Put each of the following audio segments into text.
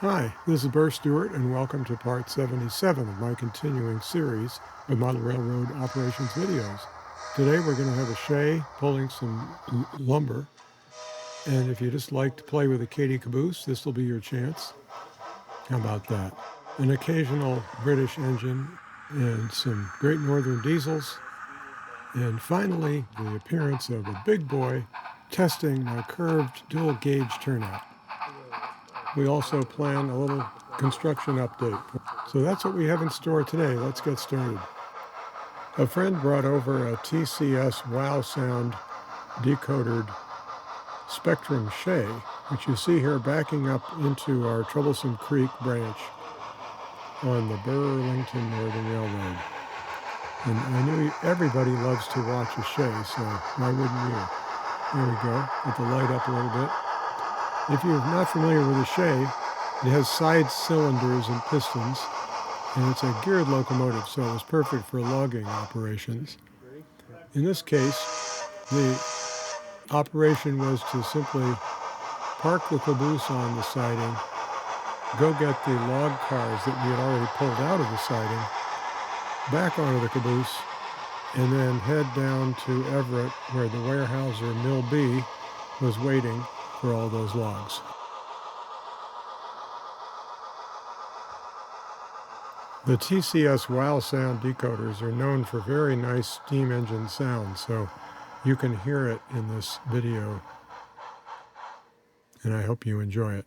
Hi, this is Burr Stewart, and welcome to part 77 of my continuing series of model railroad operations videos. Today we're going to have a Shay pulling some lumber, and if you just like to play with a Kadee Caboose, this will be your chance. How about that? An occasional British engine and some Great Northern diesels, and finally the appearance of a big boy testing my curved dual gauge turnout. We also plan a little construction update. So that's what we have in store today. Let's get started. A friend brought over a TCS Wow Sound decodered Spectrum Shay, which you see here backing up into our Troublesome Creek branch on the Burlington Northern Railroad. And I knew everybody loves to watch a Shay, so why wouldn't you? There we go. Get the light up a little bit. If you're not familiar with a Shay, it has side cylinders and pistons, and it's a geared locomotive, so it was perfect for logging operations. In this case, the operation was to simply park the caboose on the siding, go get the log cars that we had already pulled out of the siding, back onto the caboose, and then head down to Everett, where the warehouse or MILW was waiting for all those logs. The TCS Wow Sound decoders are known for very nice steam engine sound, so you can hear it in this video, and I hope you enjoy it.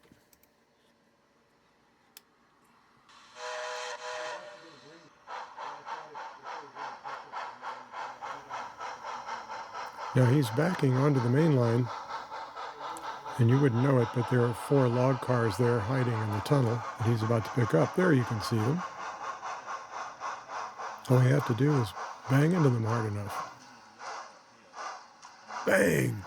Now he's backing onto the main line, and you wouldn't know it, but there are 4 log cars there hiding in the tunnel that he's about to pick up. There you can see them. All you have to do is bang into them hard enough. Bang!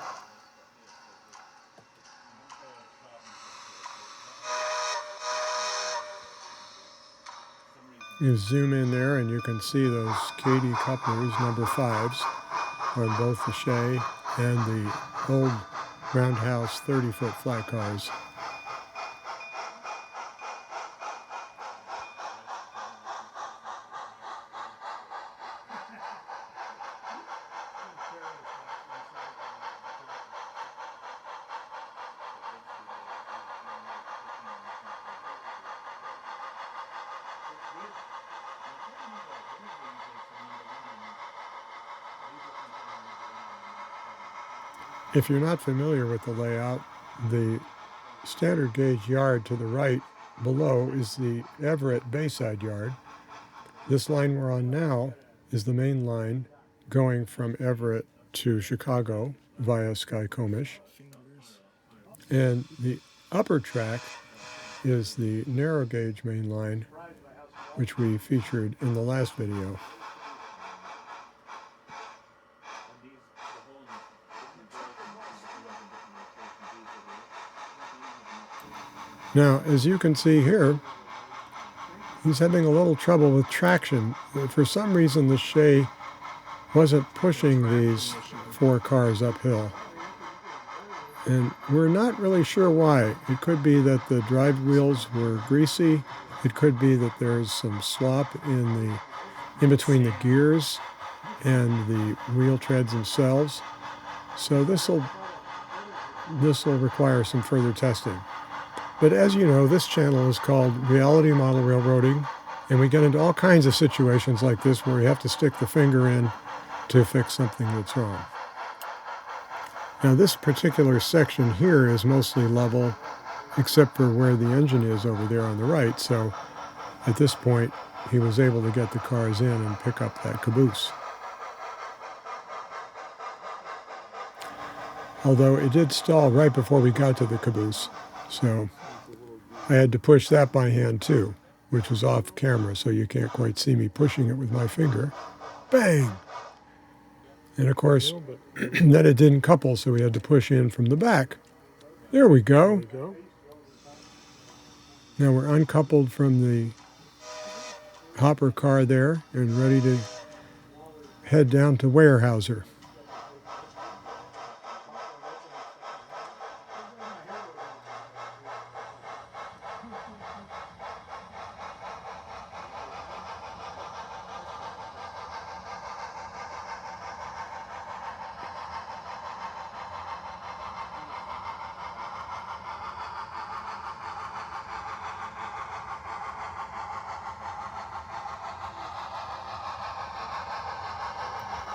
You zoom in there and you can see those Kadee couplers, number 5s, on both the Shay and the old roundhouse 30-foot flat cars. If you're not familiar with the layout, the standard gauge yard to the right below is the Everett Bayside yard. This line we're on now is the main line going from Everett to Chicago via Skycomish. And the upper track is the narrow gauge main line, which we featured in the last video. Now, as you can see here, he's having a little trouble with traction. For some reason, the Shay wasn't pushing these 4 cars uphill. And we're not really sure why. It could be that the drive wheels were greasy. It could be that there's some slop in between the gears and the wheel treads themselves. So this will require some further testing. But as you know, this channel is called Reality Model Railroading, and we get into all kinds of situations like this where we have to stick the finger in to fix something that's wrong. Now this particular section here is mostly level, except for where the engine is over there on the right, so at this point he was able to get the cars in and pick up that caboose. Although it did stall right before we got to the caboose, so I had to push that by hand too, which was off camera, so you can't quite see me pushing it with my finger. Bang! And of course, then it didn't couple, so we had to push in from the back. There we go. Now we're uncoupled from the hopper car there and ready to head down to Weyerhaeuser.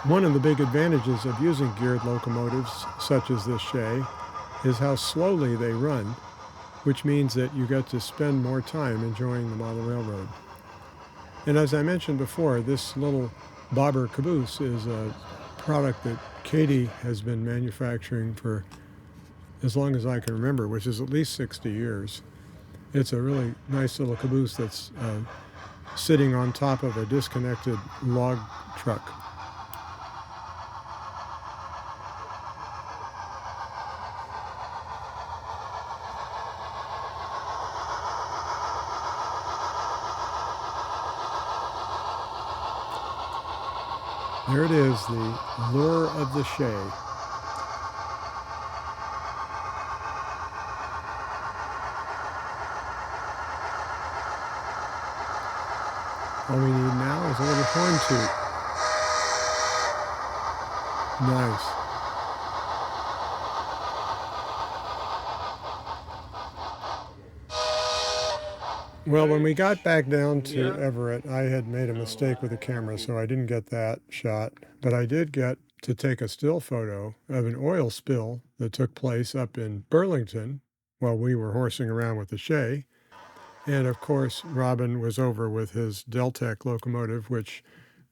One of the big advantages of using geared locomotives such as this Shay is how slowly they run, which means that you get to spend more time enjoying the model railroad. And as I mentioned before, this little bobber caboose is a product that Kadee has been manufacturing for as long as I can remember, which is at least 60 years. It's a really nice little caboose that's sitting on top of a disconnected log truck. There it is, the lure of the Shay. All we need now is a little horn toot. Nice. Well, when we got back down to Everett, I had made a mistake with the camera, so I didn't get that shot. But I did get to take a still photo of an oil spill that took place up in Burlington while we were horsing around with the Shay. And of course, Robin was over with his Deltec locomotive, which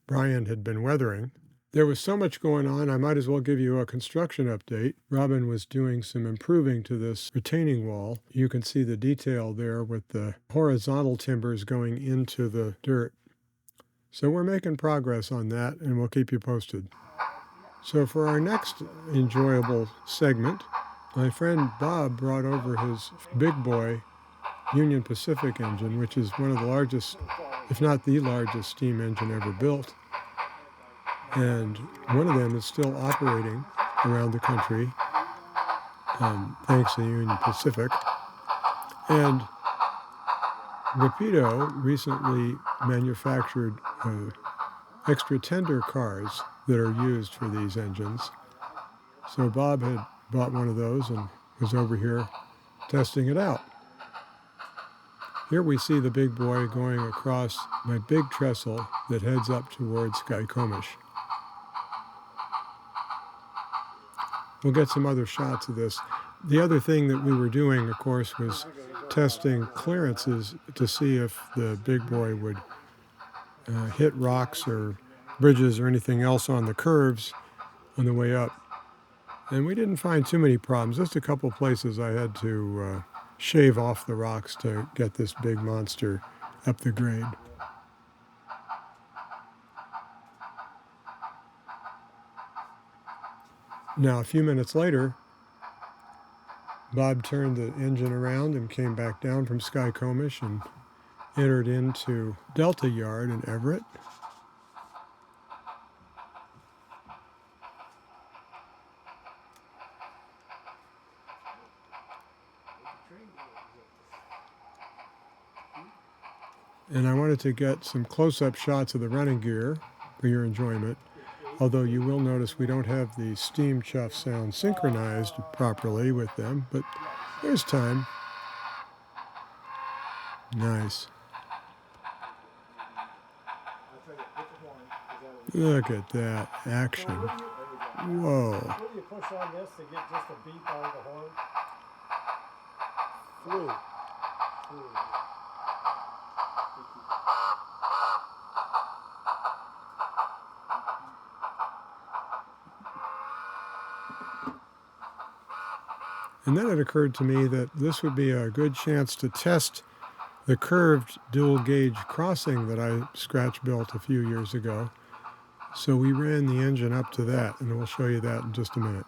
Brian had been weathering. There was so much going on, I might as well give you a construction update. Robin was doing some improving to this retaining wall. You can see the detail there with the horizontal timbers going into the dirt. So we're making progress on that, and we'll keep you posted. So for our next enjoyable segment, my friend Bob brought over his big boy Union Pacific engine, which is one of the largest, if not the largest, steam engine ever built. And one of them is still operating around the country, thanks to Union Pacific. And Rapido recently manufactured extra tender cars that are used for these engines. So Bob had bought one of those and was over here testing it out. Here we see the big boy going across my big trestle that heads up towards Skykomish. We'll get some other shots of this. The other thing that we were doing, of course, was testing clearances to see if the big boy would hit rocks or bridges or anything else on the curves on the way up. And we didn't find too many problems. Just a couple places I had to shave off the rocks to get this big monster up the grade. Now, a few minutes later, Bob turned the engine around and came back down from Skykomish and entered into Delta Yard in Everett. And I wanted to get some close-up shots of the running gear for your enjoyment. Although you will notice we don't have the steam chuff sound synchronized properly with them, but there's time. Nice. Look at that action. Whoa. What do you push on this to get just a beep out of the horn? Flew. And then it occurred to me that this would be a good chance to test the curved dual gauge crossing that I scratch built a few years ago. So we ran the engine up to that, and we'll show you that in just a minute.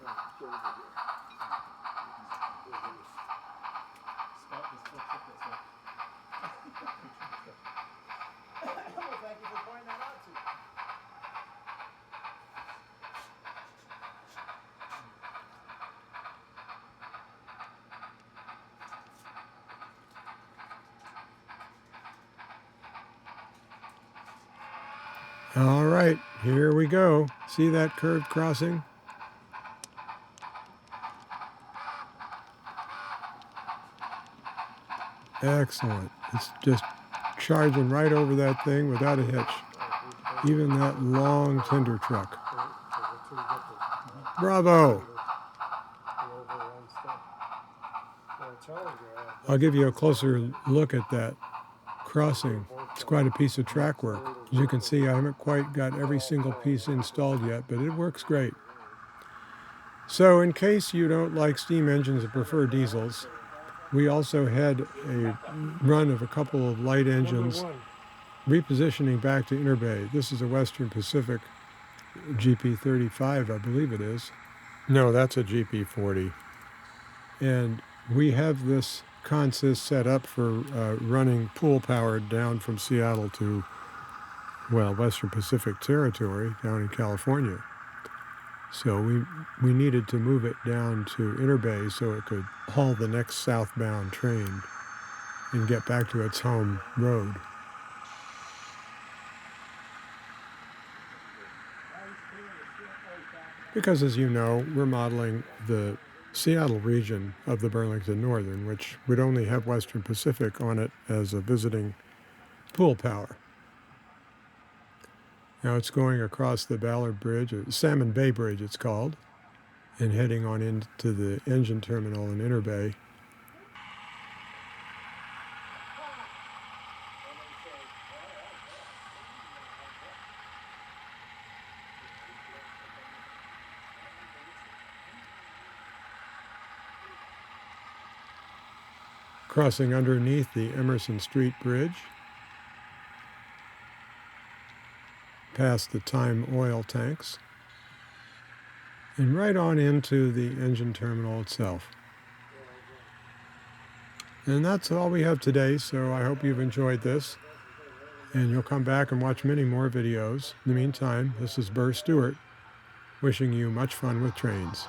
All right, here we go. See that curved crossing? Excellent. It's just charging right over that thing without a hitch. Even that long tender truck. Bravo! I'll give you a closer look at that crossing. It's quite a piece of track work. As you can see, I haven't quite got every single piece installed yet, but it works great. So in case you don't like steam engines and prefer diesels, we also had a run of a couple of light engines repositioning back to Interbay. This is a Western Pacific GP35, I believe it is. No, that's a GP40. And we have this consist set up for running pool power down from Seattle to, well, Western Pacific Territory down in California. So we needed to move it down to Interbay so it could haul the next southbound train and get back to its home road. Because, as you know, we're modeling the Seattle region of the Burlington Northern, which would only have Western Pacific on it as a visiting pool power. Now it's going across the Ballard Bridge, or Salmon Bay Bridge it's called, and heading on into the engine terminal in Interbay. Crossing underneath the Emerson Street Bridge, past the Time oil tanks, and right on into the engine terminal itself. And that's all we have today, so I hope you've enjoyed this, and you'll come back and watch many more videos. In the meantime, this is Burr Stewart, wishing you much fun with trains.